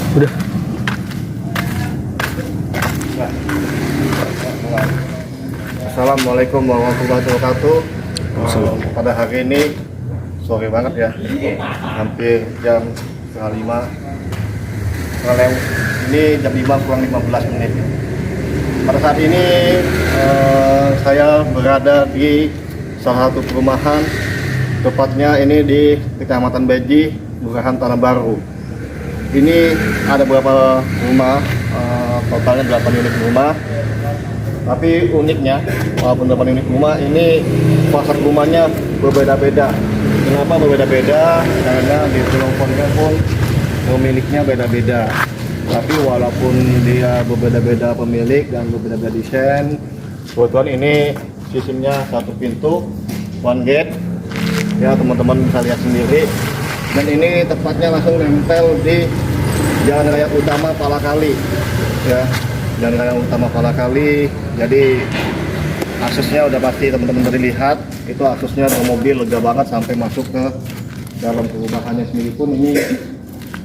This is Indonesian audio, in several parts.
Udah. Assalamualaikum warahmatullahi wabarakatuh. Pada hari ini sore banget ya, hampir jam setengah 5. Ini jam 5 kurang 15 menit. Pada saat ini saya berada di salah satu perumahan, tepatnya ini di Kecamatan Beji, Kelurahan Tanah Baru. Ini ada beberapa rumah, totalnya 8 unit rumah. Tapi uniknya, walaupun 8 unit rumah, ini fasad rumahnya berbeda-beda. Kenapa berbeda-beda? Karena di teleponnya pun pemiliknya beda-beda. Tapi walaupun dia berbeda-beda pemilik dan berbeda-beda desain, kebetulan ini sistemnya satu pintu, one gate. Ya, teman-teman bisa lihat sendiri. Dan ini tepatnya langsung nempel di Jalan Raya Utama Palakali, ya, Jalan Raya Utama Palakali. Jadi aksesnya udah pasti teman-teman tadi lihat, itu aksesnya ada mobil lega banget sampai masuk ke dalam perumahannya sendiri pun. Ini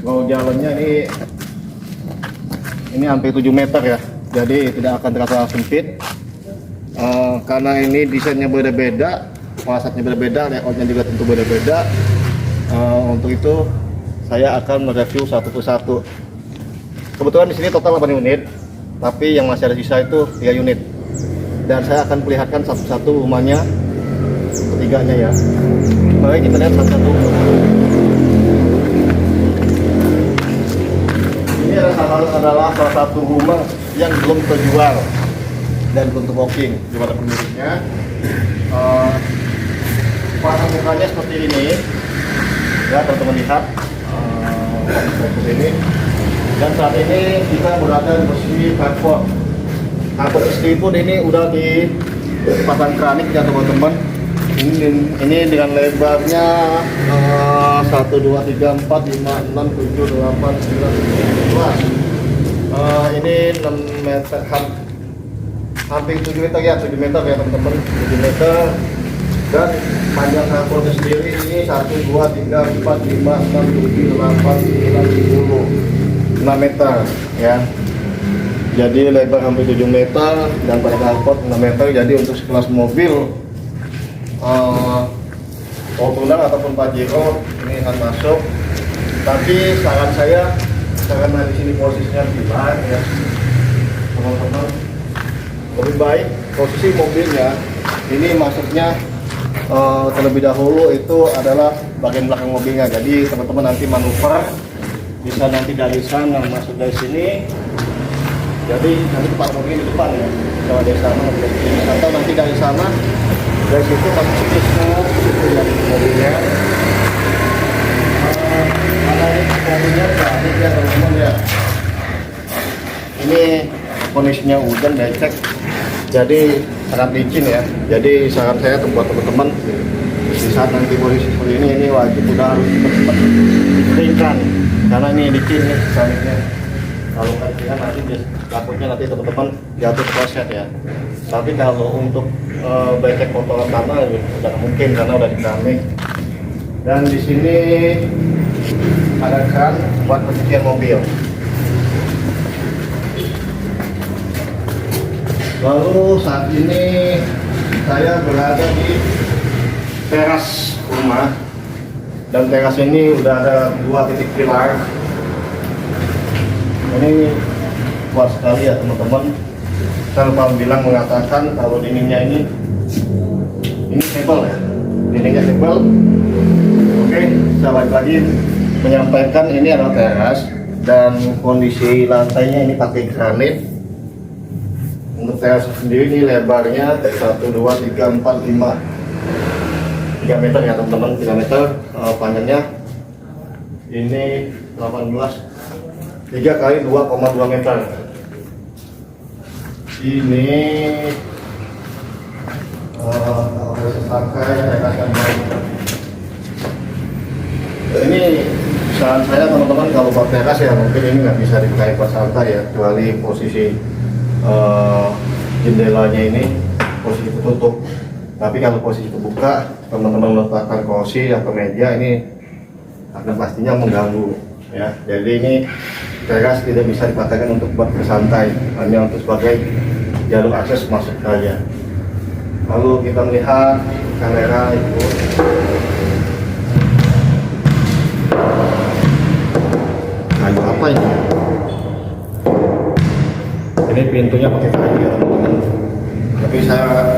kalau jalannya ini hampir 7 meter ya, jadi tidak akan terasa sempit. Karena ini desainnya berbeda, fasadnya berbeda, layoutnya juga tentu berbeda. Untuk itu saya akan mereview satu persatu. Kebetulan di sini total 8 unit, tapi yang masih ada sisa itu 3 unit. Dan saya akan perlihatkan satu-satu rumahnya, ketiganya ya. Mari kita lihat satu-satu. Ini adalah salah satu rumah yang belum terjual dan belum terboking kepada pemiliknya. Pasang mukanya seperti ini. Ya, teman-teman lihat seperti ini. Dan saat ini kita berada di posisi carport. Carport istri pun ini udah dipasang keramik ya teman-teman. Ini dengan lebarnya 1, 2, 3, 4, 5, 6, 7, 8, 9, 10. Ini 6 meter, hampir 7 meter ya, 7 meter ya teman-teman, 7 meter. Dan panjang knalpotnya sendiri ini 1, 2, 3, 4, 5, 6, 7, 8, 9, 10 6 meter ya. Jadi lebar hampir 7 meter dan panjang knalpot 6 meter. Jadi untuk sekelas mobil Fortuner ataupun Pajero ini akan masuk. Tapi saran saya, karena di sini posisinya bilang ya teman-teman, lebih baik posisi mobilnya ini masuknya terlebih dahulu itu adalah bagian belakang mobilnya. Jadi teman-teman nanti manuver bisa nanti dari sana masuk dari sini. Jadi nanti tempat mobilnya di depan ya, kalau dari sana dari sini, atau nanti dari sana dari situ masuk ke smooth itu dari mobilnya. Ada mobilnya cantik ya teman-teman ya. Ini kondisinya hujan becek, jadi sangat licin ya. Jadi saran saya buat teman-teman di saat nanti posisi seperti ini wajib udah harus cepat dikeringkan karena ini licin nih sanitnya. Kalau keringan nanti takutnya nanti teman-teman jatuh kepleset ya. Tapi kalau untuk becek kotoran tanah udah mungkin karena udah dikeramik. Dan di sini ada keran buat pencucian mobil. Lalu saat ini saya berada di teras rumah, dan teras ini udah ada 2 titik pilar. Ini kuat sekali ya teman-teman. Saya lupa bilang mengatakan kalau dindingnya ini tebal ya, dindingnya tebal. Oke, saya balik lagi menyampaikan ini adalah teras dan kondisi lantainya ini pakai granit. Untuk teras sendiri ini lebarnya 1, 2, 3, 4, 5 3 meter ya teman-teman, 3 meter. Panjangnya ini 3 kali 2,2 meter. Ini kalau saya pakai teras yang baik. Ini saran saya teman-teman, kalau buat teras ya mungkin ini nggak bisa dipakai buat santai ya, kecuali posisi jendelanya ini posisi tertutup. Tapi kalau posisi terbuka, teman-teman meletakkan kursi atau meja, ini akan pastinya mengganggu ya. Jadi ini teras tidak bisa dipakai untuk buat bersantai, hanya untuk sebagai jalur akses masuk saja. Lalu kita melihat kamera itu. Kayu apa ini? Ini pintunya pakai kayu ya teman-teman. Tapi saya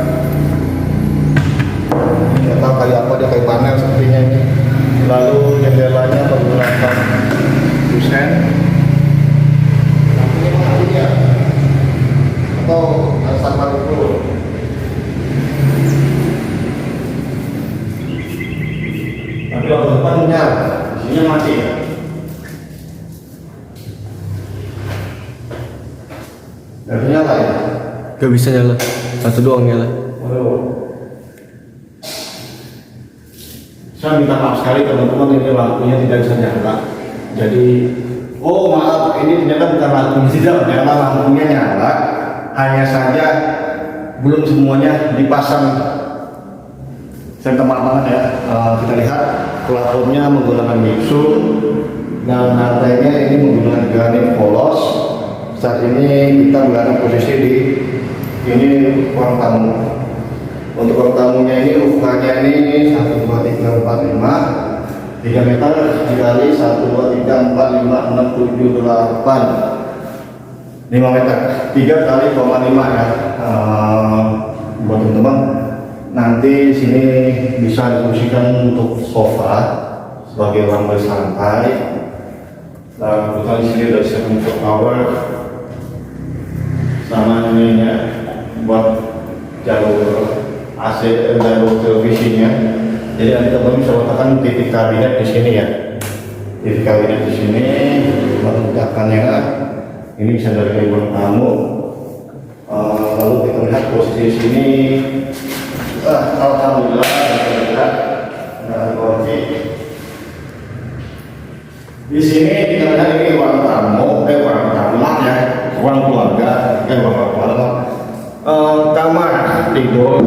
nggak tahu kayu apa, dia kayu panel sepertinya ini. Lalu jendelanya menggunakan kusen. Ini mana ya? Atau asal baru dulu? Tapi kalau depannya, sini mati ya. Gak bisa nyala ya? Gak bisa nyala, satu doang nyala. Saya minta maaf sekali teman-teman, ini lampunya tidak bisa nyala. Jadi, oh maaf, ini ternyata bukan lampunya tidak nyala, lampunya nyala. Hanya saja belum semuanya dipasang. Saya minta maaf banget ya. Kita lihat plafonnya menggunakan gypsum dan lantainya ini menggunakan granit polos. Saat ini kita berada posisi di ini ruang tamu. Untuk ruang tamunya ini ukurannya ini 1, 2, 3, 4, 5 3 meter dikali 1, 2, 3, 4, 5, 6, 7, 8 5 meter 3 kali 0,5 ya. Buat teman-teman nanti sini bisa difungsikan untuk sofa sebagai ruang bersantai. Dan kebetulan di sini ada sistem power sama ininya buat jalur AC, jalur televisinya. Jadi nanti teman-teman bisa letakkan titik kabinet di sini ya. Titik kabinet di sini, meletakkannya ini bisa dari ruang tamu. Lalu kita lihat posisi sini. Alhamdulillah kita lihat ada kunci. Di sini kita lihat ini ruang tamu, ruang tamu ya, ruang keluarga, ruang keluarga, kamar tidur.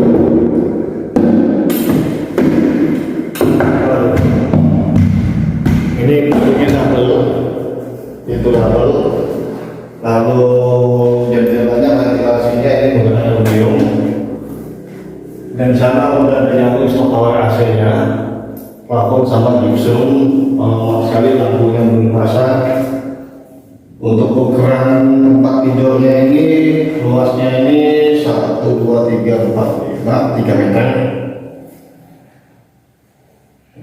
itu double. Lalu jendelanya ventilasinya ini menggunakan aluminium. Dan sana udah ada yang stop power AC-nya, plafon sama gypsum, sekali lampunya belum dipasang. Untuk ukuran tempat tidurnya ini luasnya ini 1, 2, 3, 4, 5, 3 meter.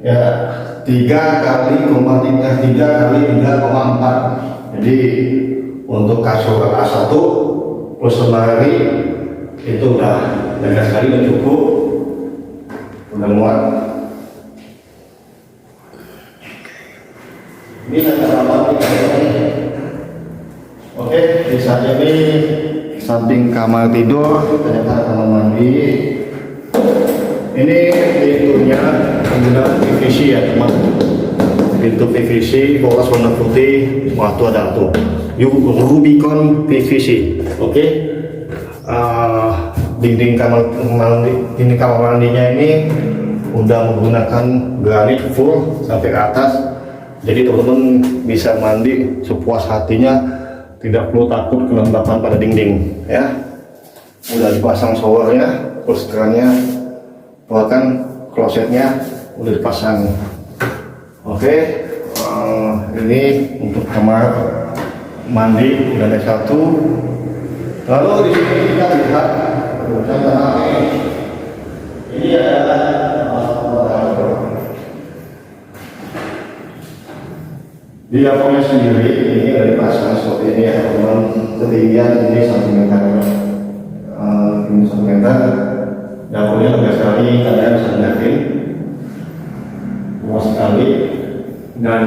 Ya 3 kali 3,4. Jadi untuk kasur A1 plus lemari itu udah sekali udah cukup, udah muat. Ini apa ini? Oke, di saat ini samping kamar tidur ternyata kamar mandi. Ini pintunya menggunakan PVC ya teman. Pintu PVC polos warna putih, waktu ada tuh Rubicon PVC. Oke. Dinding kamar mandinya ini udah menggunakan granit full sampai ke atas. Jadi teman-teman bisa mandi sepuas hatinya, tidak perlu takut kelembapan pada dinding ya. Udah dipasang showernya, terus kerannya, bahkan klosetnya udah dipasang. Oke, ini untuk kamar mandi udah ada satu. Lalu di sini kita lihat ini ada di dapurnya sendiri. Ini ada dipasang seperti ini ya teman. Ketinggian ini 1 meter, ini 1 meter. Dapurnya lega sekali, kalian bisa lihatin luas sekali, dan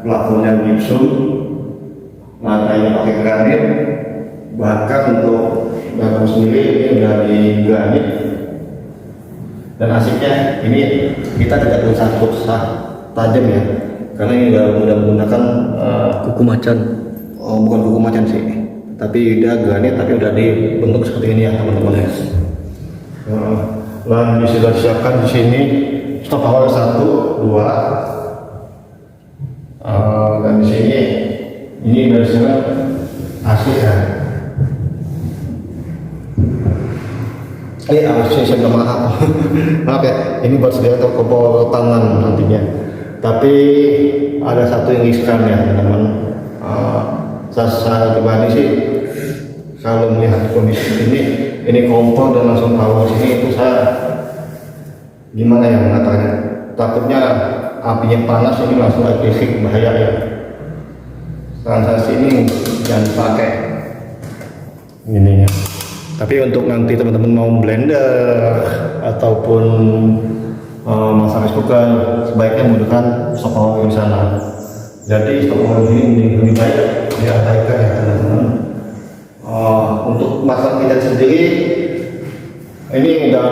plafonnya gypsum, lantainya pakai granit. Bahkan untuk dapur sendiri ini udah di granit. Dan asiknya ini kita tidak usah tajam ya, karena ini udah menggunakan kuku macan. Oh, bukan kuku macan sih, tapi udah granit, tapi udah dibentuk seperti ini ya teman-teman ya. Dan sudah disiapkan di sini stop power 1, 2, dan di sini ini dari sana AC ya. AC saya maaf. Maaf ya, ini buat sedia kompor tangan nantinya. Tapi ada satu yang riskan ya teman-teman. Saya pribadi sih kalau melihat kondisi ini kompor dan langsung power sini, itu saya gimana ya mengatakannya, takutnya apinya panas ini langsung agresif, bahaya ya. Transaksi ini jangan dipakai ini ya. Tapi untuk nanti teman-teman mau blender ataupun masak rice cooker, sebaiknya menggunakan stop power di sana. Jadi stop power ini lebih baik diabaikan ya teman-teman. Untuk masak kitchen sendiri ini udah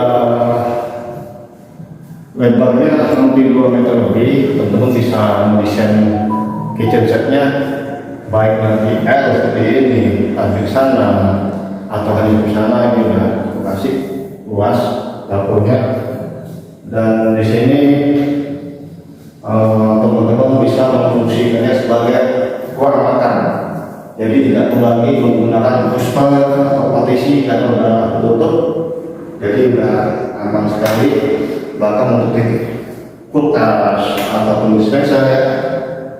lebarnya hampir 2 meter lebih. Teman-teman bisa mendesain kitchen setnya baik nanti seperti ini, di sana atau hanya di sana. Ini udah kasih luas dapurnya. Dan di sini teman-teman bisa memfungsikannya sebagai ruang makan. Jadi tidak perlu lagi menggunakan puspa atau partisi karena sudah tutup. Jadi sudah aman sekali. Bahkan untuk kulkas ataupun dispenser ya,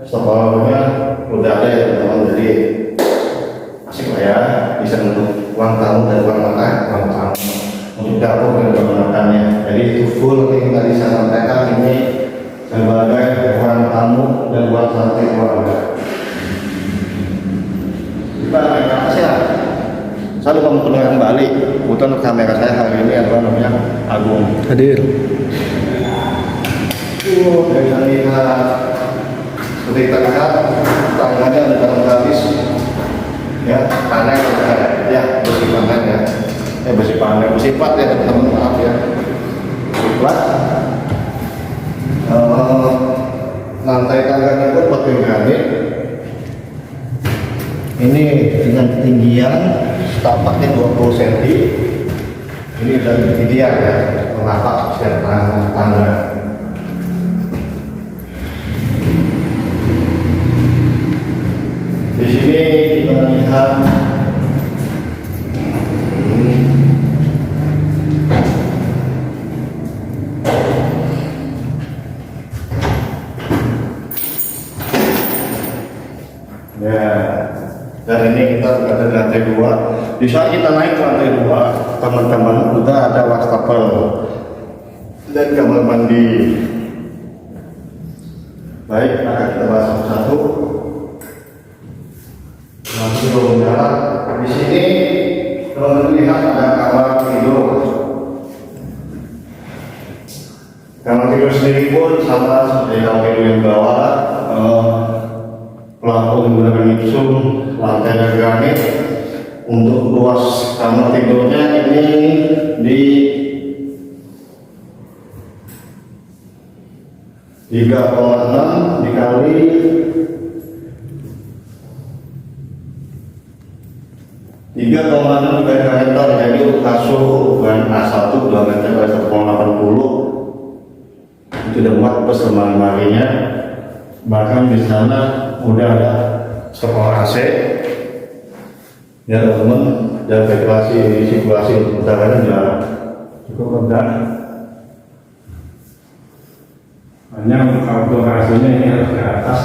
stopnya udah ada ya teman-teman. Jadi asik lah ya, bisa untuk ruang tamu dan ruang makan, ruang tamu untuk dapur dan ruang makannya. Jadi itu full yang tadi saya sampaikan, ini sebagai ruang tamu dan ruang santai keluarga. Terima kasih ya. Saya lupa memperkenalkan kembali, kebetulan kamera saya hari ini adalah namanya Agung. Hadir. Dari lihat seperti kita lihat tangannya ada habis ya, panen ya, bersih panen ya, bersih panen, bersih plat ya teman-teman, maaf ya, bersih plat. Lantai tangganya pun pakai granit. Ini dengan ketinggian setapaknya 20 cm. Ini dari ketinggian ya, melapak setiap tangga. Di sini kita lihat ya, dan ini kita berada di lantai 2. Di saat kita naik ke lantai 2, teman-teman, udah ada wastafel dan kamar mandi. Baik, akan kita bahas satu-satu. Masih belum jalan. Di sini teman-teman lihat ada kamar tidur. Kamar tidur sendiri pun sama seperti kamar tidur yang bawah. Plafon menggunakan gipsum, lantainya granit. Untuk luas kamar tidurnya ini di 3,6 dikali 3,6 meter, jadi untuk kasur ukuran A1 2 meter by 1,80 itu udah muat plus lemari-lemarinya. Bahkan di sana udah ada skor AC ya teman-teman, dan ventilasi sirkulasi untuk udaranya juga cukup rendah. Hanya untuk outdoor AC-nya ini harus ke atas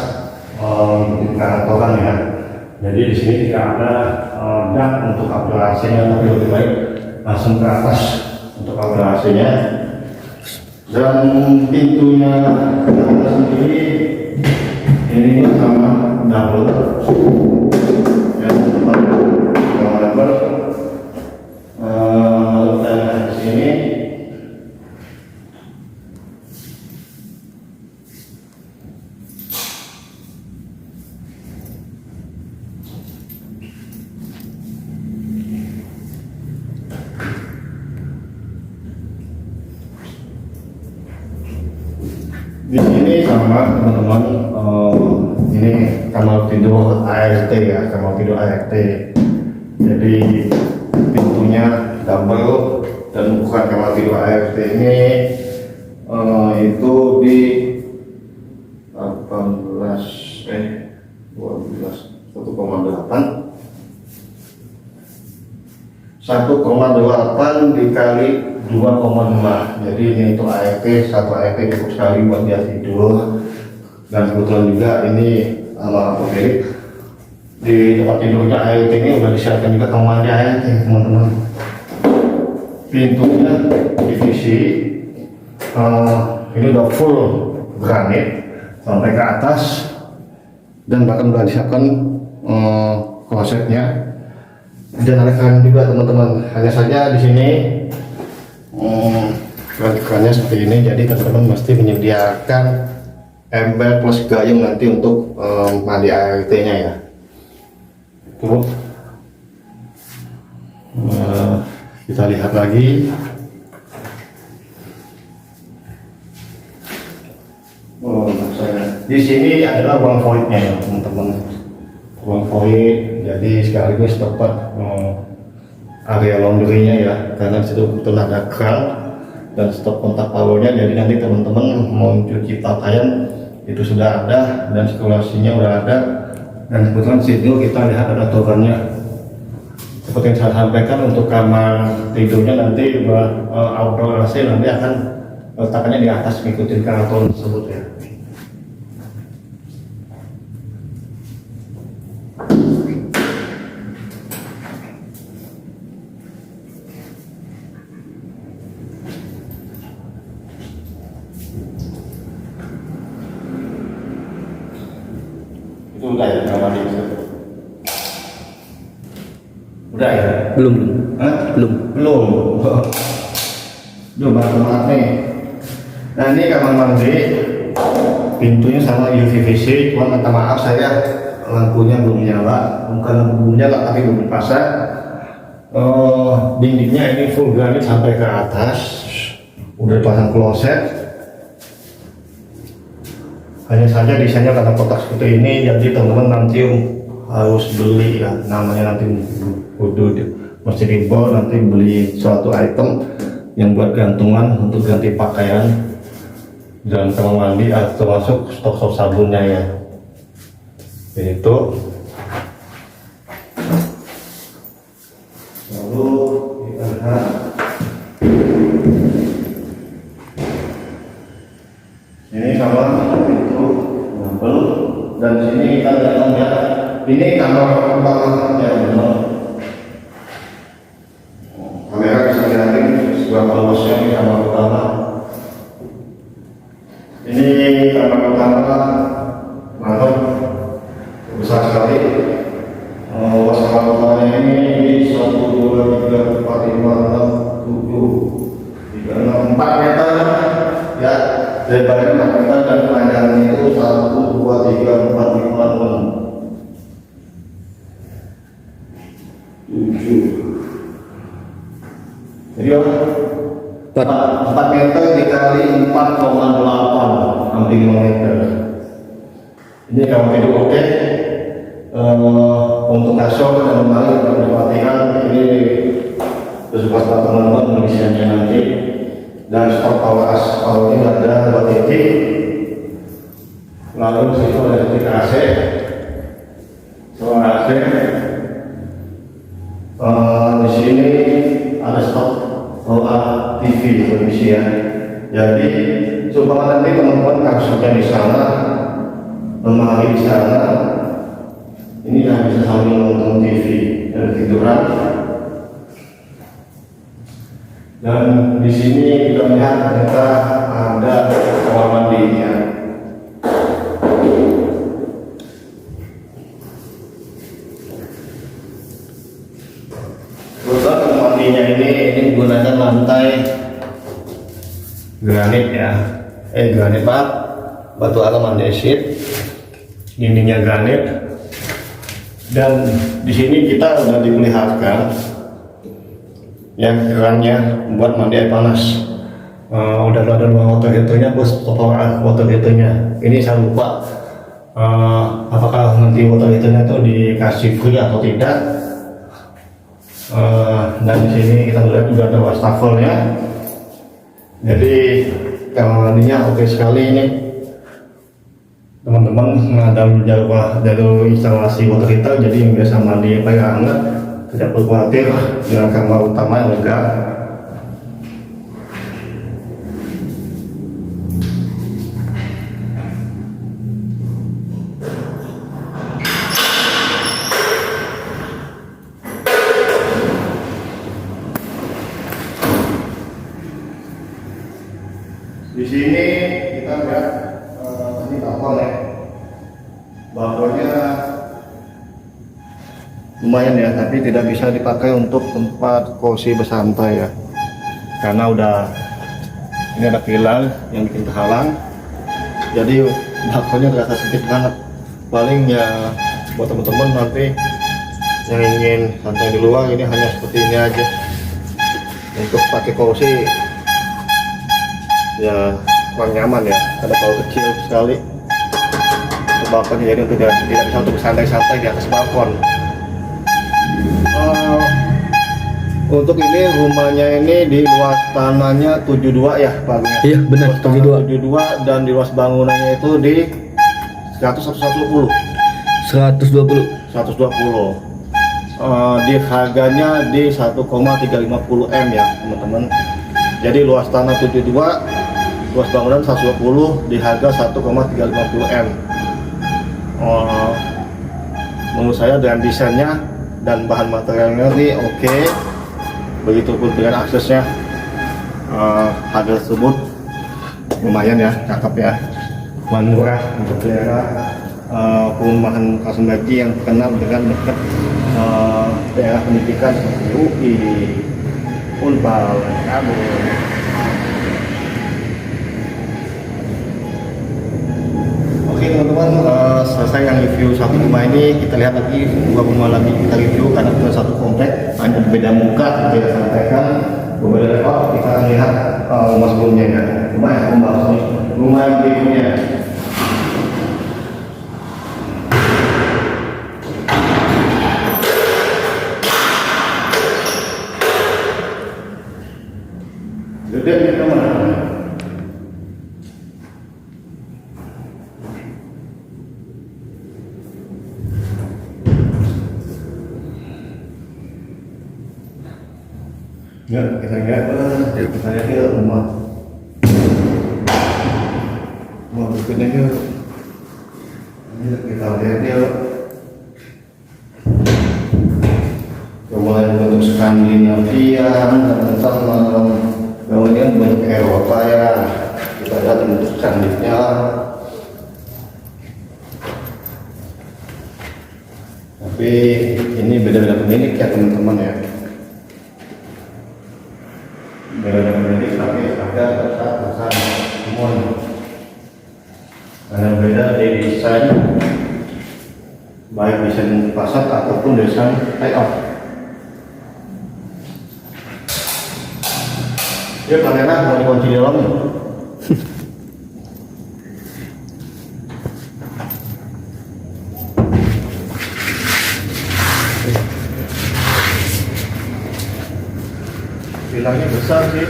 mengikuti kantoran ya. Jadi di sini tidak ada dak untuk outdoor AC-nya, tapi lebih baik langsung ke atas untuk outdoor AC-nya. Dan pintunya sendiri ini sama double ya, double dan di sini sama teman-teman, ini kamar tidur ART ya, kamar tidur ART. Jadi pintunya double dan ukuran kamar tidur ART ini itu di 1,8 dikali 2,5. Jadi ini untuk ART, satu ART cukup sekali buat dia tidur. Dan kebetulan juga ini pemilik di tempat tidurnya ART ini udah disiapkan juga kamar mandi ART teman-teman. Pintunya divisi ini udah full granit sampai ke atas, dan bahkan udah disiapkan klosetnya. Dan ada keran juga teman-teman. Hanya saja di sini kerannya seperti ini, jadi teman-teman mesti menyediakan ember plus gayung nanti untuk mandi ART-nya ya. Tuh. Kita lihat lagi. Di sini adalah ruang voidnya ya teman-teman. Ruang void, jadi sekaligus tempat area laundry-nya ya, karena disitu kebetulan ada keran dan stop kontak powernya. Jadi nanti teman-teman mau cuci pakaian itu sudah ada dan sirkulasinya udah ada. Dan kebetulan situ kita lihat ada torannya. Seperti yang saya sampaikan, untuk kamar tidurnya nanti outdoor AC nanti akan letakkannya di atas mengikuti karton tersebut ya. Udah ya kamar mandi? Udah ya? Belum. Hah? Belum. Duh, maaf nih. Nah ini kamar mandi, pintunya sama UVC, cuma minta maaf saya lampunya belum nyala, bukan lampu belum nyala tapi belum dipasang. Dindingnya ini full granit sampai ke atas, udah dipasang kloset. Hanya saja desainnya karena kotak seperti ini, jadi teman-teman nanti harus beli ya, namanya nanti kudu mesti dibawa, nanti beli suatu item yang buat gantungan untuk ganti pakaian dan kamar mandi, termasuk stok sabunnya ya. Itu ini kamar utamanya. Kamera bisa lihat seberapa luasnya ini kamar utama. Ini kamar utama mantap, besar sekali. Luas kamar utamanya ini 1, 2, 3, 4, 5, 6, 7, 3, 6, 4 meter ya. Lebarnya 4 meter dan panjangnya itu 1, 2, 3, 4, 5, 6, 7. Jadi 4 meter dikali 4,8 hampir 5 meter. Ini kalau tidur oke. Untuk kasur dan lemari yang diperhatikan ini kesukaan teman-teman pengisiannya nanti. Dan stok power ini ada 2 titik. Lalu situ ada titik AC. Soal AC. Di sini ada stok TV pengisian. Jadi supaya nanti teman-teman kasurnya di sana, lemari di sana, ini yang bisa sambil nonton TV dan tiduran. Dan di sini kita lihat ternyata ada kamar mandinya. Terus kamar mandinya ini menggunakan lantai granit ya. Granit pak, batu alam andesit, dindingnya granit. Dan di sini kita sudah diperlihatkan yang kerannya buat mandi air panas. Udah ada water heaternya plus water heaternya. Ini saya lupa apakah nanti water heaternya itu dikasih free atau tidak. Dan di sini kita lihat juga ada wastafelnya. Jadi kamar mandinya oke sekali ini. Teman-teman mengadam jalur instalasi water heater, jadi yang biasa mandi air hangat tidak perlu khawatir dengan kamar utama yang lega. Di sini kita lihat ini balkon ya. Balkonnya lumayan ya, tapi tidak bisa dipakai untuk tempat kursi bersantai ya, karena udah ini ada pilar yang bikin terhalang. Jadi balkonnya terasa sempit banget. Paling ya buat teman-teman nanti yang ingin santai di luar, ini hanya seperti ini aja. Untuk pakai kursi ya kurang nyaman ya, ada bau kecil sekali untuk balkon, jadi untuk tidak bisa untuk santai-santai di atas balkon. Untuk ini rumahnya ini di luas tanahnya 72 ya Pak. Iya benar, 72 dan di luas bangunannya itu di 120. Di harganya di 1,350 M ya teman-teman. Jadi luas tanah 72, luas bangunan 120 di harga 1,350 M. Menurut saya dengan desainnya dan bahan materialnya ini oke. Begitupun dengan aksesnya, harga tersebut lumayan ya, cakep ya, murah untuk daerah perumahan Kasambaji yang terkenal dengan dekat daerah pendidikan seperti UI, Unpal, Kabul. Oke teman-teman, selesai yang review satu rumah ini. Kita lihat lagi dua rumah lagi kita review karena bukan satu komplek, hanya berbeda muka, berbeda sampaikan, berbeda level. Kita akan lihat rumah sebelumnya ya. Rumah yang berikutnya. Gede nih teman-teman. Ya, kita lihat rumah berikutnya yuk. Ini kita lihat yuk. anginnya tiang, teman-teman. Kemudian bentuk Eropa ya, kita lihat bentuk candiknya. Tapi ini beda-beda pemilik ya teman-teman ya. Beda-beda pemilik tapi ada besar semua. Karena beda di desain, baik desain fasad ataupun desain layout. Ya kamera mau dikunci di dalam. Vilanya besar sih,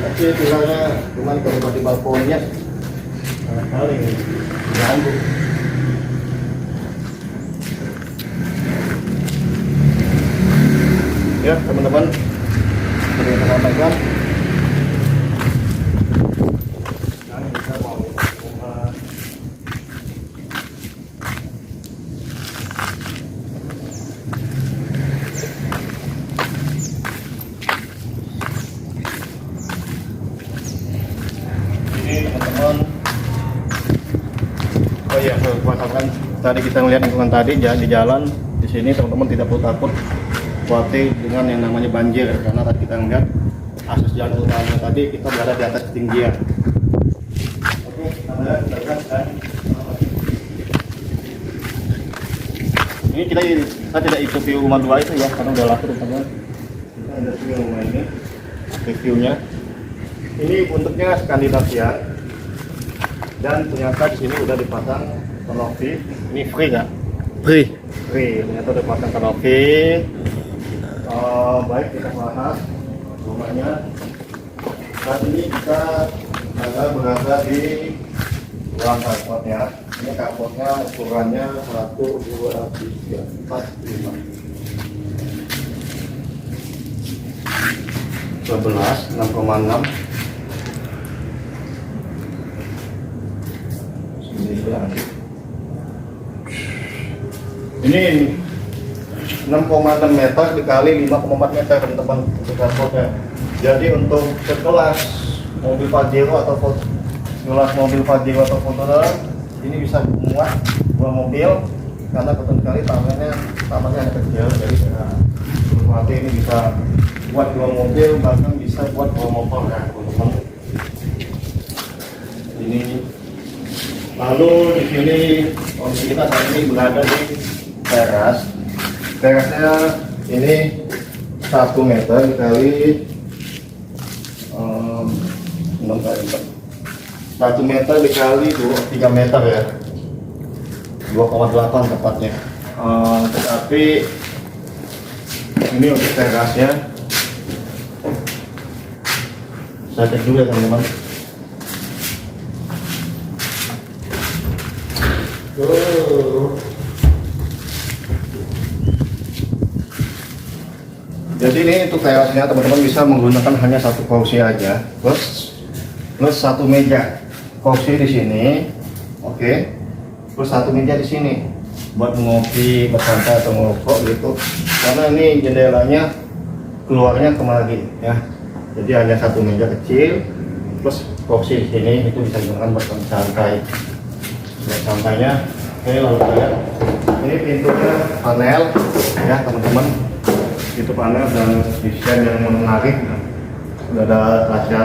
tapi vilanya cuman kalau di balkonnya kali ini ganggu. Ya teman-teman, seperti yang saya sampaikan, sekarang kita mau rumah. Ini teman-teman, oh iya, saya katakan tadi kita melihat lingkungan tadi di jalan di sini, teman-teman tidak perlu takut khawatir dengan yang namanya banjir, karena tadi kita melihat akses jalan utama tadi kita berada di atas ketinggian. Oke, kita lihat dan ini kita tidak ikut view rumah dua itu ya, karena udah laku teman-teman. Kita ada view rumah ini, reviewnya. Ini bentuknya Skandinavia dan ternyata di sini udah dipasang kanopi. Ini free nggak? Free. Free, ternyata udah dipasang kanopi. Baik, kita bahas rumahnya. Saat ini kita berada di ruang carportnya. Ini carportnya ukurannya 1, 2, 3, 4, 5, 12, 6,6, 9. Ini 6,6 meter dikali 5,4 meter teman-teman untuk carportnya. Jadi untuk sekelas mobil Pajero atau sekelas mobil Pajero atau Fortuner ini bisa muat 2 mobil, karena betul sekali tamannya ada kecil, jadi berarti ini bisa buat 2 mobil, bahkan bisa buat 2 motor ya teman-teman. Ini lalu di sini kondisi kita saat ini berada di teras. Terasnya ini 1 meter dikali 1 meter dikali 3 meter ya, 2,8 tepatnya. Tetapi ini untuk terasnya saya cek dulu ya teman-teman. Jadi ini untuk terasnya teman-teman bisa menggunakan hanya 1 kursi aja, plus 1 meja. Kursi di sini, oke, plus 1 meja di sini buat ngopi, bersantai atau merokok gitu. Karena ini jendelanya keluarnya kemari ya. Jadi hanya 1 meja kecil plus kursi di sini, itu bisa digunakan buat santai. Buat santainya. Oke, lalu kita lihat ini pintunya panel ya teman-teman. Itu panel dan desain yang menarik. Sudah ada kaca.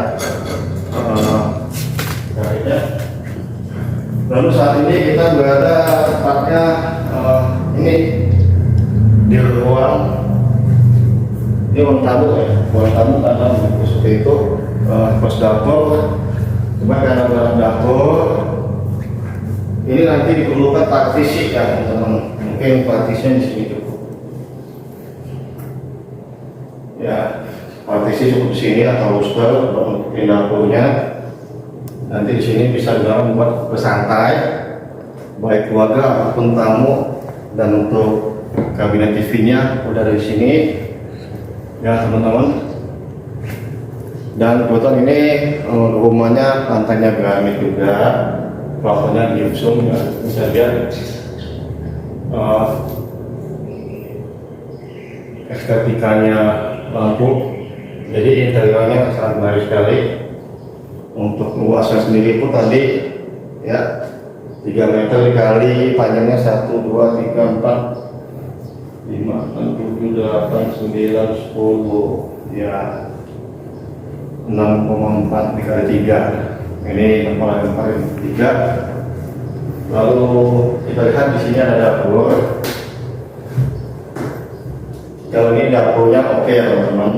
Lalu saat ini kita berada tepatnya ini di ruang tamu ya, ruang tamu karena seperti itu. Pos dapur, coba karena dapur ini nanti diperlukan partisi ya teman-teman, mungkin partisinya di sini cukup ya, partisi cukup di sini atau luster untuk dapurnya. Nanti di sini bisa juga buat bersantai, baik keluarga ataupun tamu. Dan untuk kabinet TV-nya udah dari sini, ya teman-teman. Dan kebetulan ini rumahnya lantainya granit juga, plafonnya gypsum ya, bisa lihat estetikanya lampu. Jadi interiornya sangat baik sekali. Untuk luasnya sendiri pun tadi ya 3 meter dikali panjangnya 1, 2, 3, 4, 5, 6, 7, 8, 9, 10 ya 6,4 dikali 3. Ini kepala yang paling 3. Lalu kita lihat di sini ada dapur. Kalau ini dapurnya oke ya teman-teman,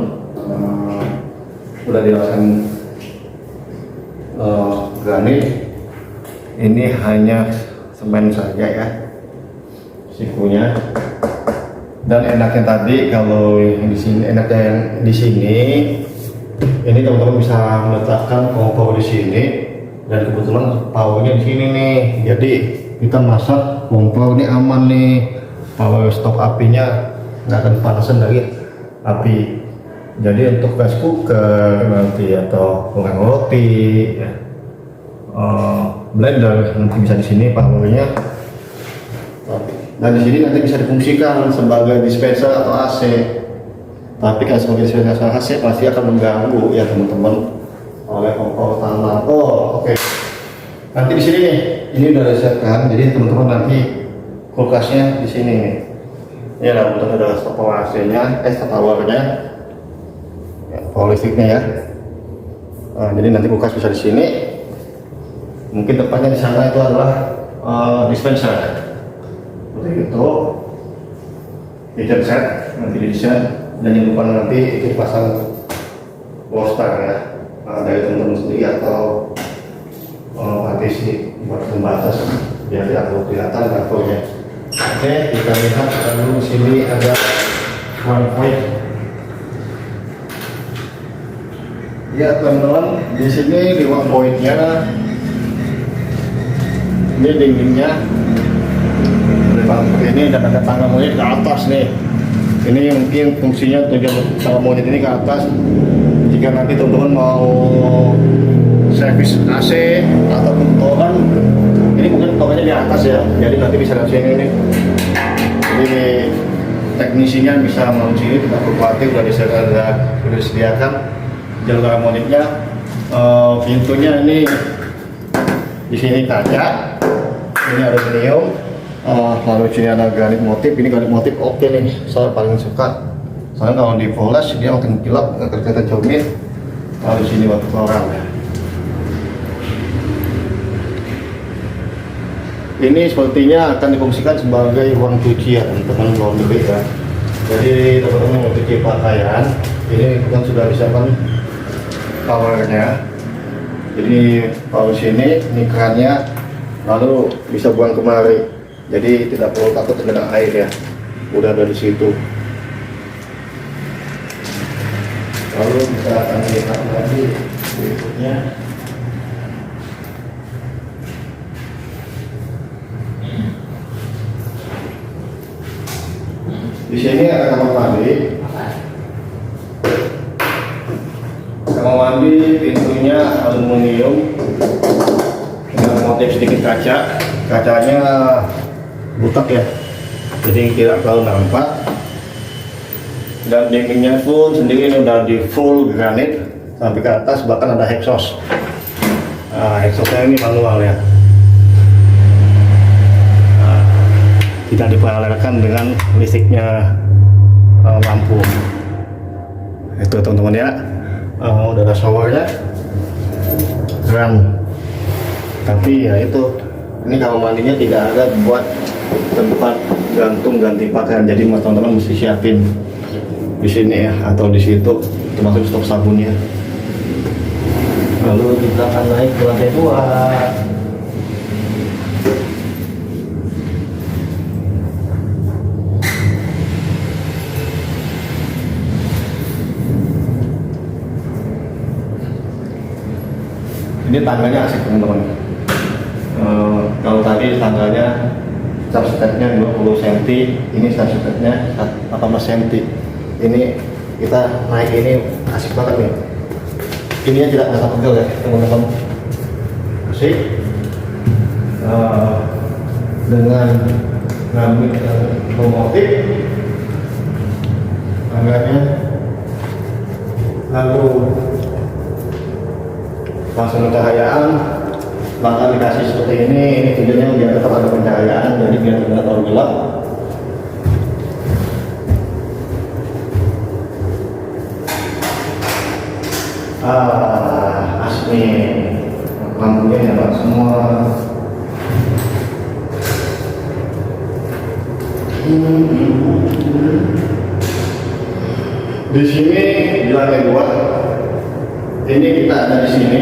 udah dilakukan granit. Ini hanya semen saja ya sikunya. Dan enaknya tadi kalau di sini, enaknya yang di sini ini teman-teman bisa meletakkan kompor di sini, dan kebetulan powernya di sini nih. Jadi kita masak kompor ini aman nih, power stop apinya nggak akan panasan dari api. Jadi untuk gas cooker nanti atau goreng roti, ya, blender nanti bisa di sini powernya. Dan di sini nanti bisa difungsikan sebagai dispenser atau AC. Tapi kalau sebagai dispenser atau AC pasti akan mengganggu ya teman-teman oleh kompor tanah. Oh oke. Nanti di sini nih, ini udah disiapkan. Jadi teman-teman nanti kulkasnya di sini nih. Ya lah, untuk ada stop power AC-nya, stop powernya, ya, power listriknya ya. Jadi nanti kulkas bisa di sini. Mungkin depannya di sana itu adalah dispenser. Seperti itu. Kitchen set nanti didesain, dan yang depan nanti itu pasang wallstar ya, dari teman-teman sendiri atau partisi buat pembatas biar tidak terlalu kelihatan dapurnya. Oke, kita lihat dulu. Di sini ada one point. Ya teman-teman, di sini di one pointnya ini dindingnya ini, dan ada tangga monyet ke atas nih. Ini mungkin fungsinya tujuan tangga monyet ini ke atas jika nanti teman-teman mau servis AC ataupun toran. Ini mungkin torannya di atas ya, jadi nanti bisa dari sini nih. Jadi teknisinya bisa melalui sini, tidak perlu khawatir, sudah disediakan jalur harmoniknya. Pintunya ini di sini kaca, ini aluminium. Lalu sini ada granit motif. Ini granit motif oke nih, saya paling suka. Soalnya kalau di poles dia makin kilap, nggak kelihatan cermin. Lalu sini batu koran ya. Ini sepertinya akan difungsikan sebagai ruang cuci ya teman-teman, laundry ya. Jadi teman-teman mau cuci pakaian, ini kan sudah disiapkan powernya. Jadi power sini, ini kerannya, lalu bisa buang kemari. Jadi tidak perlu takut terkena air ya, udah ada di situ. Lalu kita akan lihat lagi berikutnya. Di sini ada kamar mandi. Kamar mandi pintunya aluminium dengan motif sedikit kaca. Kacanya butak ya, jadi tidak terlalu nampak. Dan dindingnya pun sendiri ini udah di full granit sampai ke atas, bahkan ada exhaust. Exhaustnya ini manual ya. Tidak diparalelkan dengan listriknya lampu. Itu teman-teman ya. Udah ada showernya, keren. Tapi ya itu, ini kamar mandinya tidak ada buat tempat gantung ganti pakaian. Jadi teman-teman mesti siapin di sini ya, atau di situ, termasuk stok sabunnya. Lalu kita akan naik ke lantai 2. Ini tangganya asik teman-teman. Kalau tadi tangganya cap stepnya 20 cm, ini cap stepnya 18 cm. Ini kita naik ini asik banget nih. Ininya tidak terasa pegel ya teman-teman. Asik. Dengan ngambil motif tangganya Lalu langsung pencahayaan bahkan dikasih seperti ini tujuannya biar tetap ada pencahayaan, jadi biar tidak terlalu gelap. Asik nih, lampunya nyala semua. Di sini di lantai 2 ini kita ada di sini.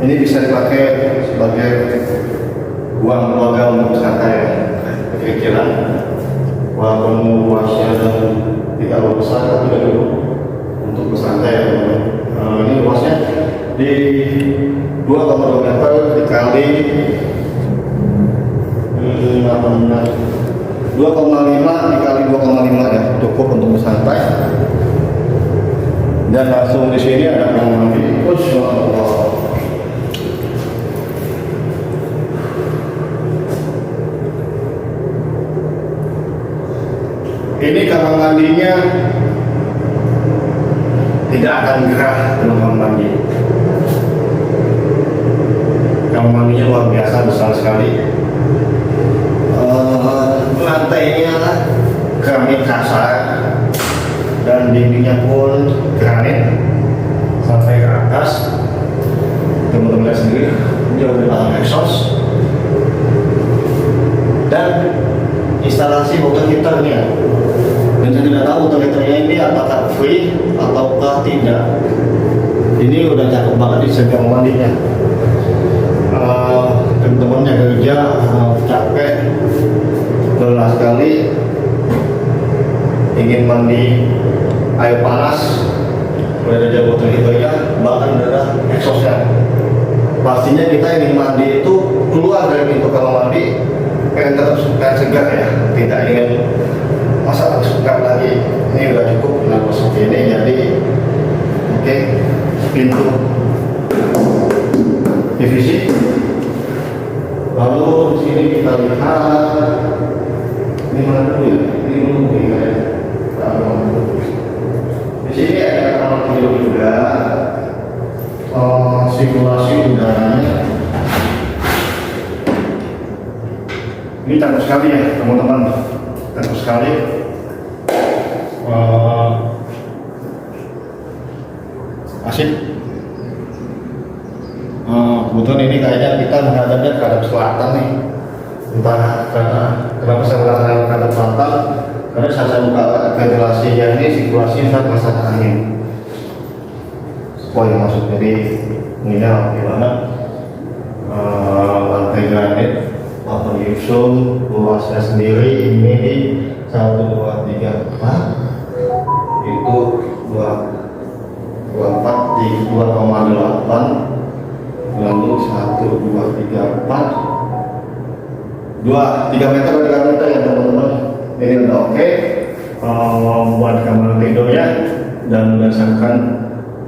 Ini bisa dipakai sebagai ruang keluarga untuk santai, kecil-kecilan. Walaupun luasnya tidak terlalu besar, tapi tidak dulu untuk bersantai. Ini luasnya di 2,2 meter dikali 2,5 dikali 2,5 ya, cukup untuk bersantai. Dan langsung di sini ada kamar mandi. Masyaallah. Ini kamar mandinya tidak akan gerah dalam kamar mandi. Kamar mandinya luar biasa, besar sekali. Lantainya keramik kasar dan dindingnya pun granit sampai ke atas. Teman-teman lihat sendiri, ini adalah exhaust dan instalasi water heater nya. Dan saya tidak tahu water heaternya ini apakah free ataukah tidak. Ini udah cakep banget di setiap mandinya. Teman-temannya kerja capek, lelah sekali, ingin mandi air panas, udah ada water heaternya, bahkan ada exhaustnya. Pastinya kita ingin mandi itu keluar dari pintu kamar mandi pengen tetap segar ya, tidak ingin masa harus segar lagi. Ini udah cukup dengan seperti ini. Jadi oke, pintu PVC. Lalu di sini kita lihat ini mana dulu ya? Ini dulu ya. Di sini ada kamar tidur juga. Sirkulasi udaranya ini cantik sekali ya teman-teman, cantik sekali. Asik. Kebetulan ini kayaknya kita menghadapnya ke arah selatan nih. Entah kenapa saya mengatakan ke arah selatan, karena saya buka ventilasinya ini sirkulasi saat masuk angin. Yang masuk dari minyak gimana, lantai granit, plafon gypsum, luasnya sendiri ini di 1, 2, 3, 4 itu 2,4 di 2,8, lalu 1, 2, 3, 4 3 meter dari meter ya teman-teman. Ini udah oke buat kamar tidurnya dan berdasarkan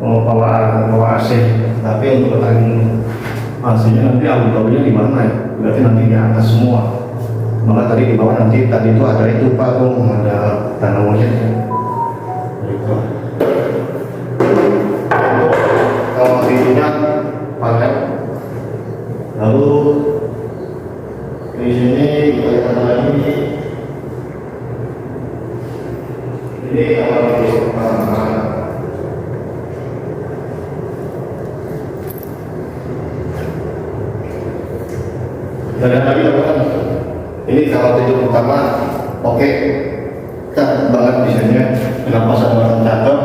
bawa AC. Tapi untuk angin AC-nya nanti alur-alurnya di mana ya? Berarti nanti di atas semua. Maka tadi di bawah tadi itu ada itu Pak, ada tanah monyet. Gitu. Kalau tidurnya panel. Lalu di sini kita lihat lagi. Ini kamar tidur. Dan lagi teman-teman, ini kalau tidur pertama, oke, cakep banget desainnya. Kenapa saya bilang cakep?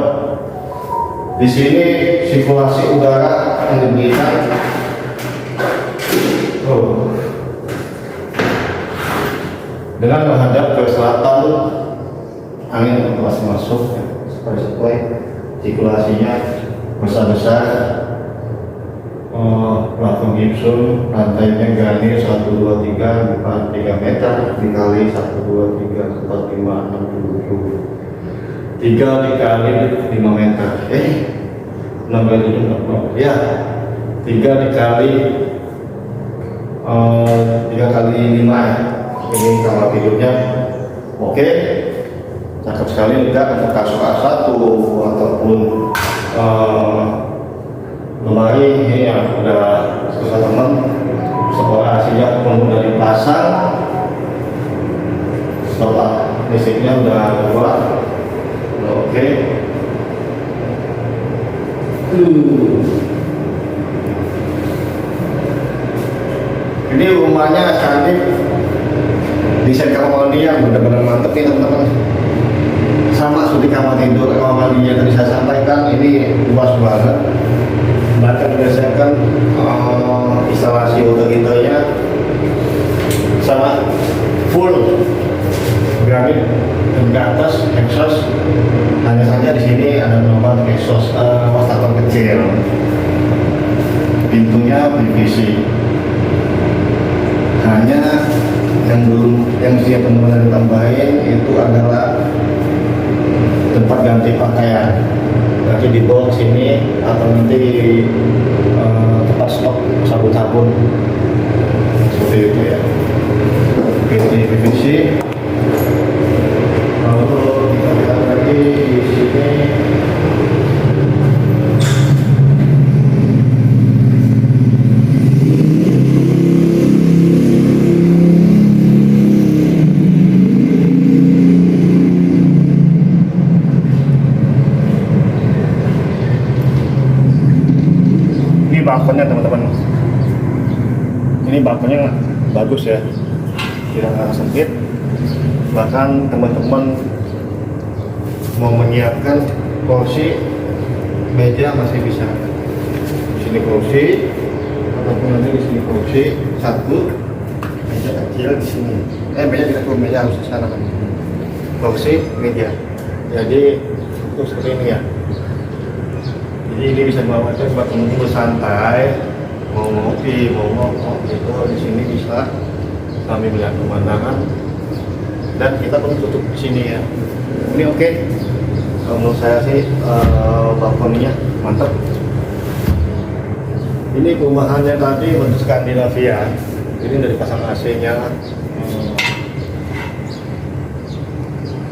Di sini sirkulasi udara yang diberikan, dengan menghadap ke selatan, angin pasti masuk, sepoi-sepoi, sirkulasinya besar-besar. Plafon gypsum, lantainya granit 1, 2, 3, 4, 3 meter dikali 1, 2, 3, 4, 5, 6, 7 3 dikali 5 meter 6 kali 7 ya 3 dikali 3 kali 5 ya. Ini kamar tidurnya oke. cakep sekali, enggak untuk kasur A1 ataupun lemari ini yang udah susah teman, sekolah AC-nya pun udah dipasang, setelah listriknya udah keluar, udah oke. Ini rumahnya cantik, desain kamar mandi yang benar-benar mantep nih teman-teman. Sama seperti kamar tidur, kamar mandi yang tadi saya sampaikan, ini luas banget. Bahkan berdasarkan instalasi water heaternya sama full granit dan ke atas exhaust. Hanya saja di sini ada beberapa exhaust wastafel kecil. Pintunya PVC. Hanya yang belum, yang mesti benar-benar ditambahin itu adalah tempat ganti pakaian. Nanti dibawa ke sini atau nanti tempat stok sabun-sabun seperti itu ya. Pintu PVC. Lalu kita lihat lagi di sini. Balkonnya teman-teman, ini balkonnya bagus ya, tidak sempit. Bahkan teman-teman mau menyiapkan kursi meja masih bisa. Di sini kursi ataupun nanti di sini kursi satu, meja kecil di sini. Meja tidak perlu, meja harus di sana kan. Kursi meja, jadi itu seperti ini ya. Jadi ini bisa dibawa buat teman-teman bersantai, mau ngopi, mau ngokok gitu. Di sini bisa sambil melihat pemandangan. Dan kita perlu tutup di sini ya. Ini oke. Kalau menurut saya sih balkonnya mantap. Ini perumahannya tadi bentuk Skandinavia. Ini dari pasang AC-nya.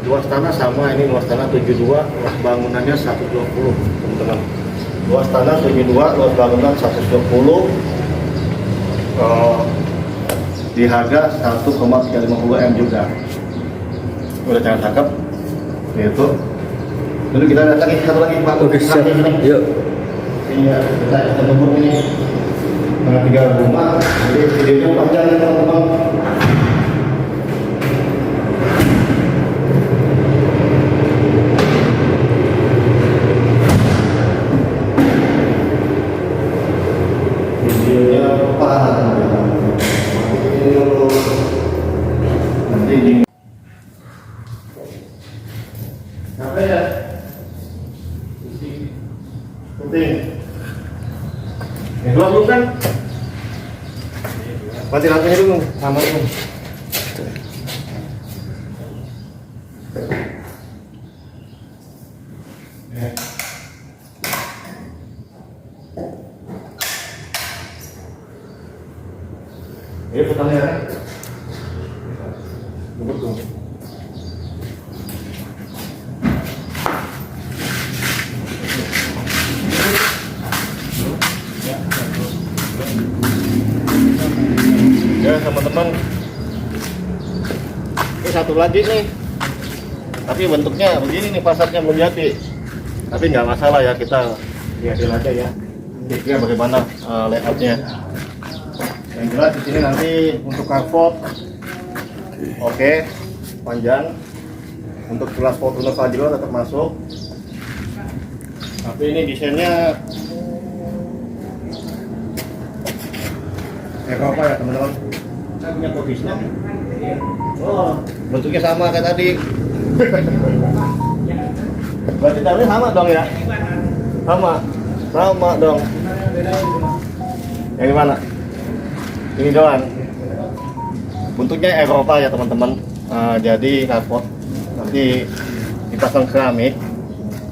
Luas tanah sama, ini luas tanah 72, luas bangunannya 120, teman-teman. Luas tanah 72, luas bangunan 120, di harga 1,350 M juga. Udah jangan cakep, itu. Lalu kita lihat lagi satu lagi Pak. Oke, siap. Yuk. Iya, kita ketemu ini dengan 3 rumah. Jadi videonya panjang ya teman-teman. Apa ya? Penting. Dua belum kan? Mati lampunya dulu, sama dulu. Ini pertanyaannya. Betul. Ya teman-teman, ini satu lagi nih, tapi bentuknya begini nih, pasarnya belum jadi, tapi nggak masalah ya, kita lihatin aja ya, ini bagaimana layoutnya. Yang jelas di sini nanti untuk carport, oke, panjang, untuk kelas Fortuner Fajro tetap masuk, tapi ini desainnya apa ya teman-teman? Saya punya kodisnya. Oh, bentuknya sama kayak tadi. Berarti dalamnya sama dong ya? Sama dong. Yang mana? Ini doang. Bentuknya Eropa ya teman-teman. Jadi carport nanti dipasang keramik.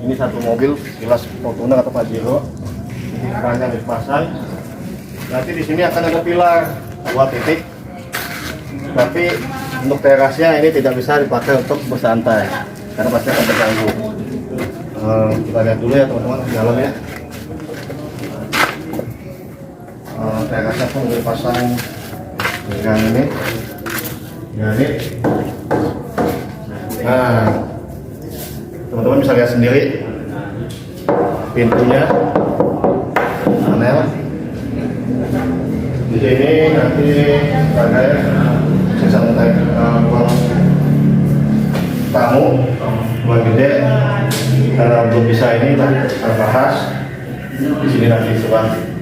Ini satu mobil kelas Fortuner atau Pajero. Ini kerannya dipasang. Nanti di sini akan ada pilar 2 titik, tapi untuk terasnya ini tidak bisa dipakai untuk bersantai. karena pasti akan terganggu. Kita lihat dulu ya teman-teman di dalam ya. Saya rasa pun dipasang dengan ini. Nah, teman-teman bisa lihat sendiri pintunya panel. Di sini nanti ada sisa ruang tamu ruang gede, karena belum bisa ini tadi kita bahas. Di sini nanti sebuah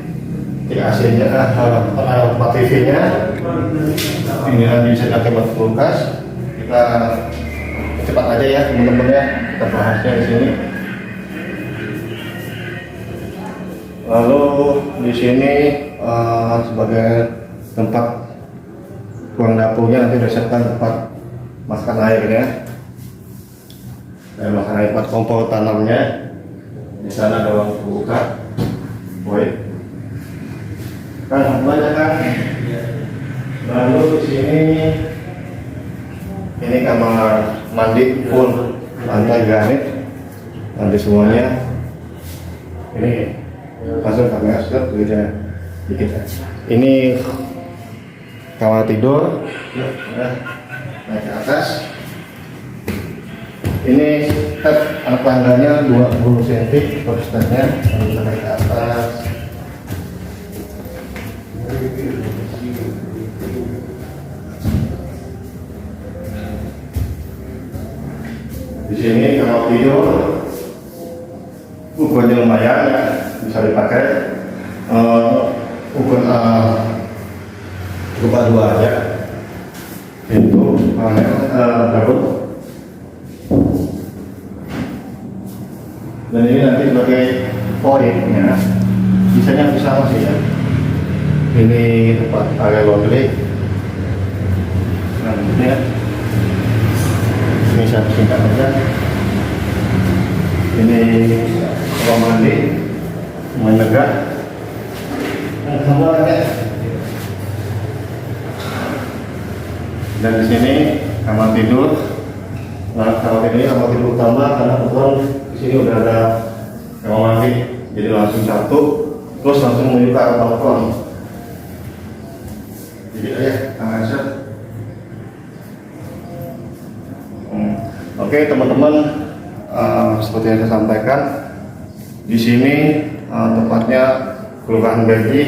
AC-nya, tempat TV-nya. Ini nanti bisa dipakai buat kulkas. Kita cepat aja ya teman-teman ya, kita bahasnya di sini. Lalu di sini sebagai tempat ruang dapurnya nanti disiapkan tempat masukkan airnya. Dan masukkan air buat kompor tanamnya. Di sana ada ruang terbuka. Kan banyak kan. Lalu di sini ini kamar mandi full lantai granit, lantai semuanya. Ini langsung kami asap beda dikit ya. Ini kamar tidur, naik ke atas. Ini step anak tangganya 20 cm per stepnya, lalu kita naik ke atas. Di sini kamar tidur ukurannya lumayan ya, bisa dipakai. Ukuran coba 2 aja. Pintu panel dapur. Dan ini nanti sebagai poinnya, bisanya bisa masih ya. Ini tempat area laundry. Nah, ini ya. Ini saya singkat aja. Ini ruang mandi, menegak. Dan di sini kamar tidur. Nah, kamar ini kamar tidur utama karena kebetulan di sini udah ada kamar mandi, jadi langsung satu, terus langsung menuju ke arah balkon. Jadi ya, kamar set. Oke teman-teman, seperti yang saya sampaikan, di sini tempatnya Kelurahan Beji,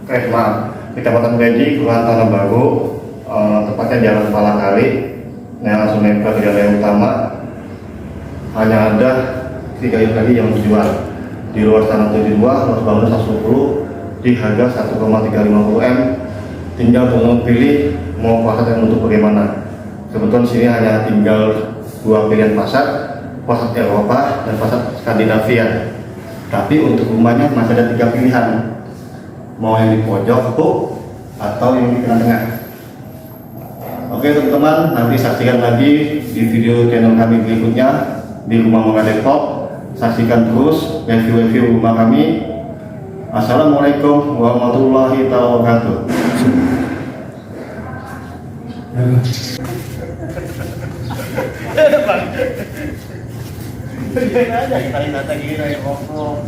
Kecamatan Beji, Kelurahan Tanah Baru, tempatnya Jalan Palakali, langsung nempel di jalan utama. Hanya ada 3 unit lagi yang dijual di luar tanah 72, luas bangunan 110 di harga 1,350 M. Tinggal teman pilih mau pasar yang untuk bagaimana. Kebetulan sini hanya tinggal 2 pilihan pasar Eropa dan pasar Skandinavia. Tapi untuk rumahnya masih ada 3 pilihan, mau yang di pojok tuh atau yang di tengah-tengah. Oke teman-teman, nanti saksikan lagi di video channel kami berikutnya di Rumah Mangga Depok. Saksikan terus review-review rumah kami. Assalamualaikum warahmatullahi wabarakatuh. Aja kita nata gini rokok.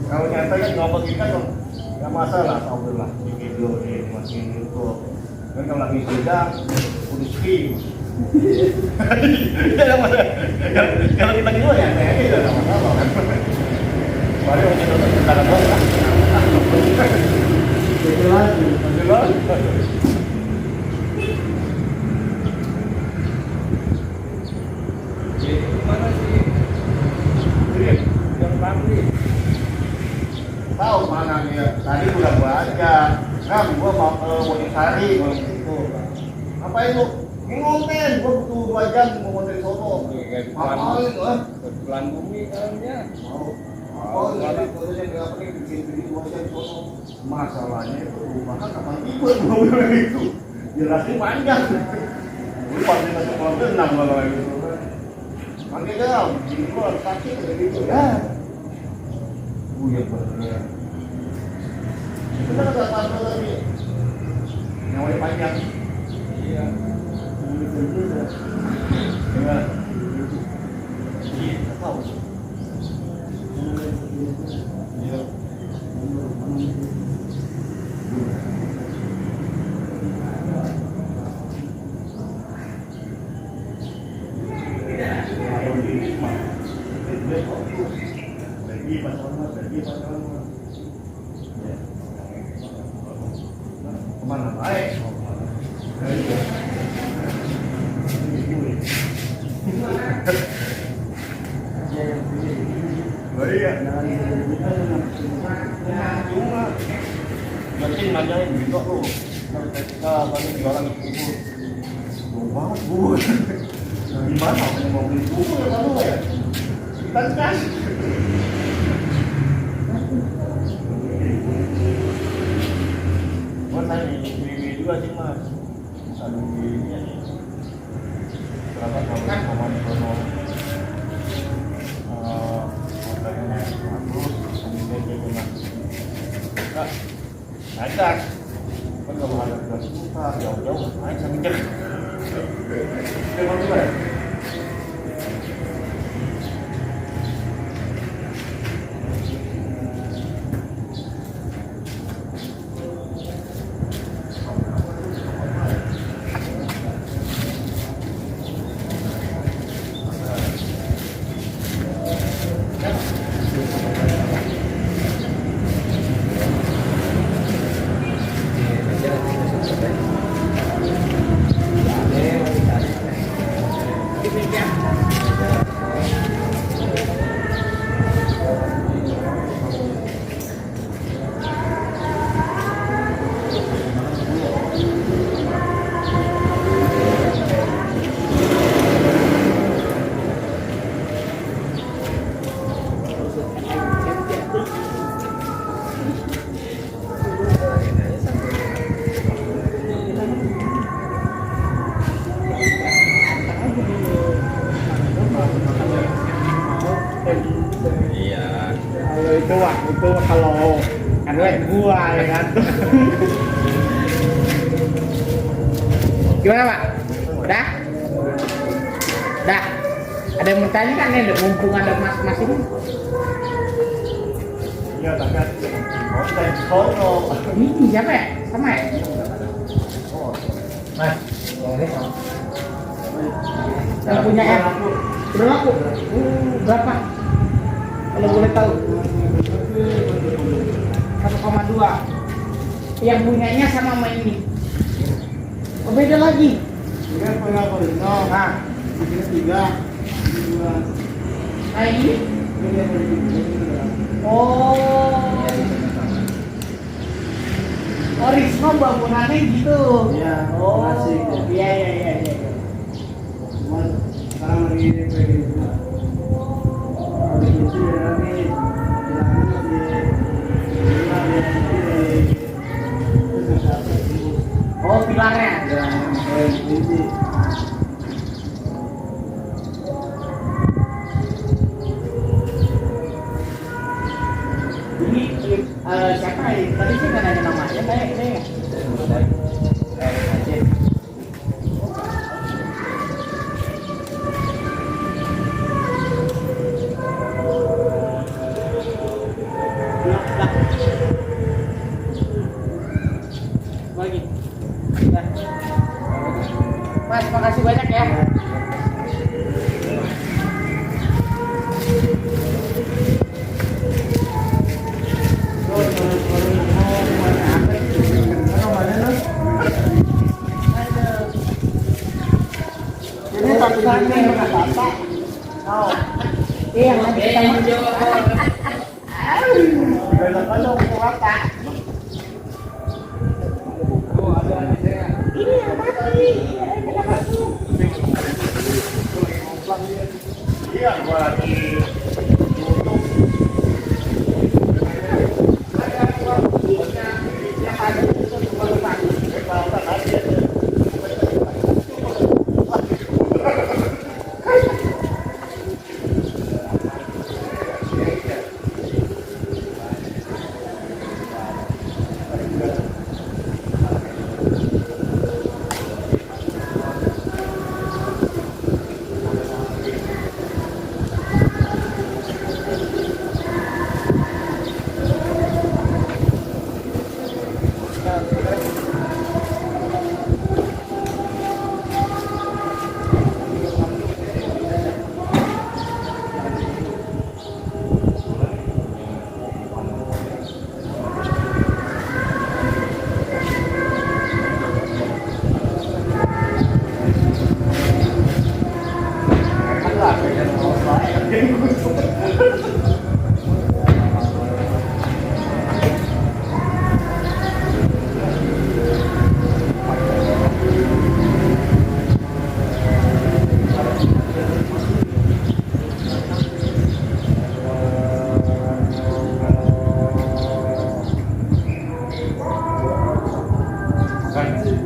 Kalau nyatanya ngomong kita dong, nggak masalah, alhamdulillah di video ini masih YouTube. Kan kalau lagi sidang, udah skip. Kalau kita gini ya, kayaknya udah nggak masalah. Baru kita tentang doang. Jelas. Mana sih? Yang pasti. Tahu mana dia? Tadi udah gua ajak. Kan gua mau dicari gitu. Ngapain lu? Ngomongin, gua butuh 2 jam mau dari sono. Ngapain lu? Pelan bumi kalnya. Oh, jadi terusnya enggak perlu bikin video 2 jam sono. Masalahnya itu rumah kan kapan tiba mau itu. Jelasnya panjang. Lu pasti masuk kolam renang kalau gitu. Manggil jauh, di luar sakit kayak gitu ya. Iya benar. Kita nggak tahu lagi. Nyawanya panjang. Iya. Kemana baik? Oh iya. Cuma nanti nanyain gitu tuh. Ketika kami jualan bubur, jauh banget bubur. Gimana mau beli bubur kalau ya? Kan? Buat saya ini juga sih mas. Aduh ini nih. Berapa tahun sama di kono? Harganya bagus, kemudian dia punya. Enggak, naik. Kan kalau harga 3 juta, jauh-jauh naik sampai Terima kasih. Itu kalau duit gua ya kan. Gimana Pak? Dah? Ada yang mau tanya kan nih, mumpung ada mas ini. Iya, tapi kono. Ini siapa ya? Sama ya? Mas, yang punya ya? Berlaku? Berapa? Kalau boleh tahu? 1,2. Yang punyanya sama ini. Oh, beda lagi. ini punya Polino. Nah, Ini 3. nah ini? Oh. Oh, Risno bangunannya gitu. Iya, Oh, masih. iya. Cuma sekarang lagi pengen juga. Habis itu ya nanti Oh, pilarnya. Ini siapa ya? Tadi sih nggak nanya namanya, saya. Lagi. Mas, makasih banyak ya. Ini tatuannya yang bapak. Oh, yang lagi kita menjawab. Kalau bapak. Ini yang mati. Iya, buat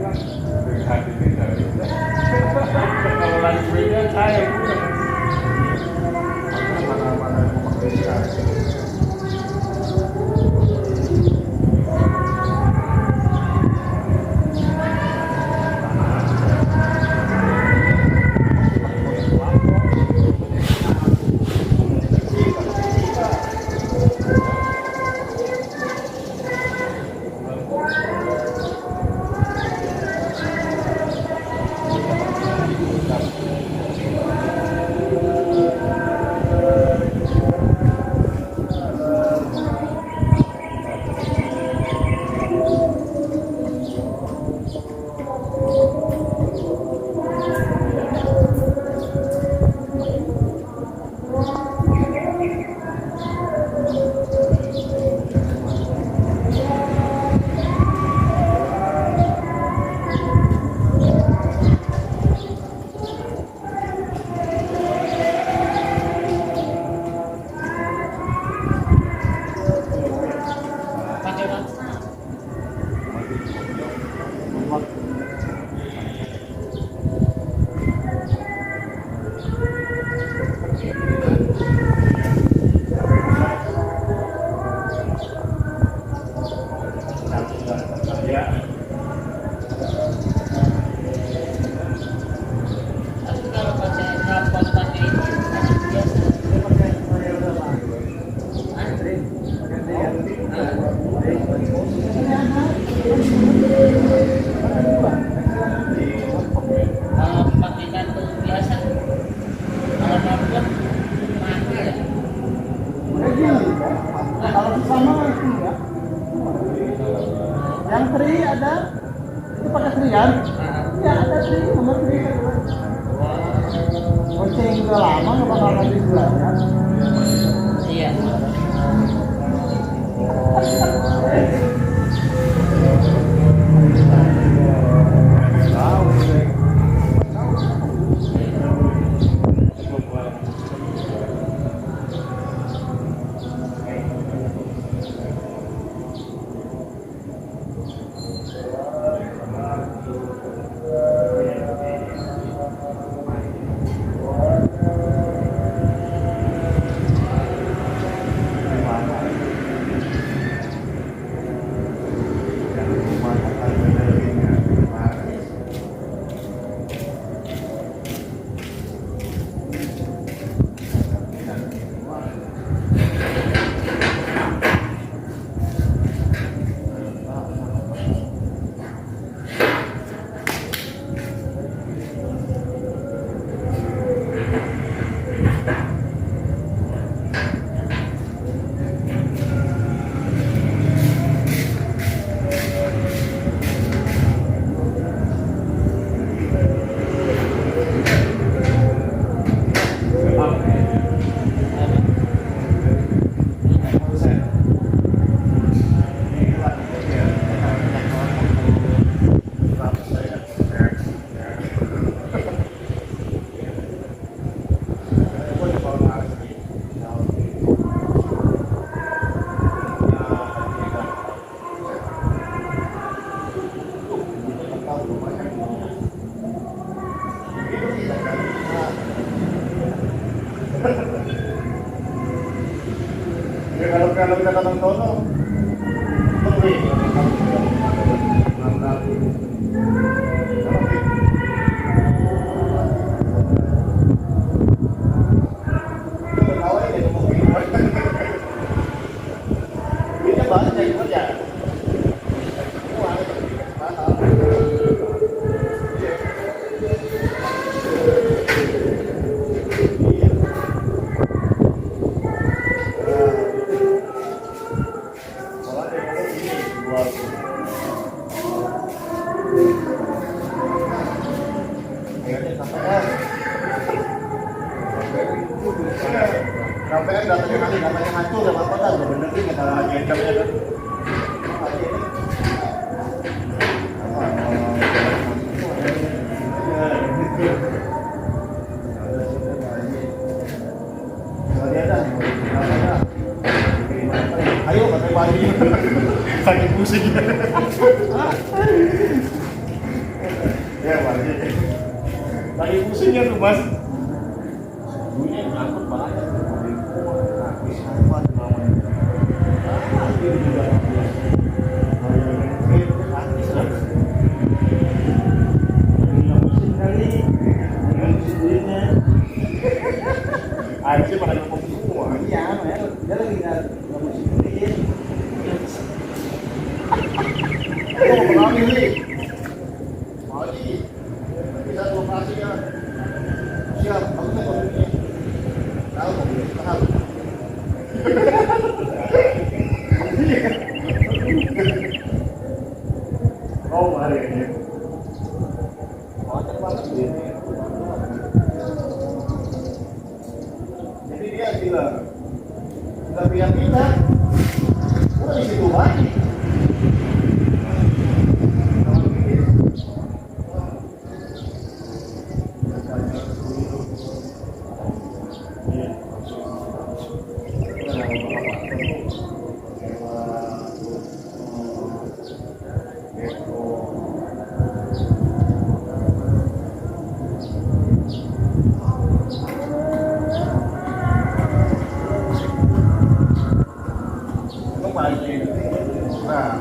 Kalau lagi beda saya Mana-mana yang memakai ikan. Yang tri ada, itu pakai trian? Ya ada tri, nomor tri. Goceng udah lama nggak bakal habis belanja. Iya. Ya kalau kita tanam tono, lebih. KPN datanya hancur ya apa dah bener sih kita ajain kami kan. Ayo katanya pagi sakit pusing. lagi pusingnya tuh mas. Bunyinya ngangkut banget. Habis apa namanya? Ini juga habis. Habis lah. Dengan mesin kali, dengan mesin duitnya. Akhirnya pada ngomong semua. Iya, ya. Dia lagi nggak mesin duit. Oh, berani nih. Mari. Bisa lokasi ya. Siap, aku mau ini. Tahu mobil tahu. Oh, mari ini. Banyak banget ini. Jadi dia bilang, nggak biar kita, udah di situ lagi. Nah.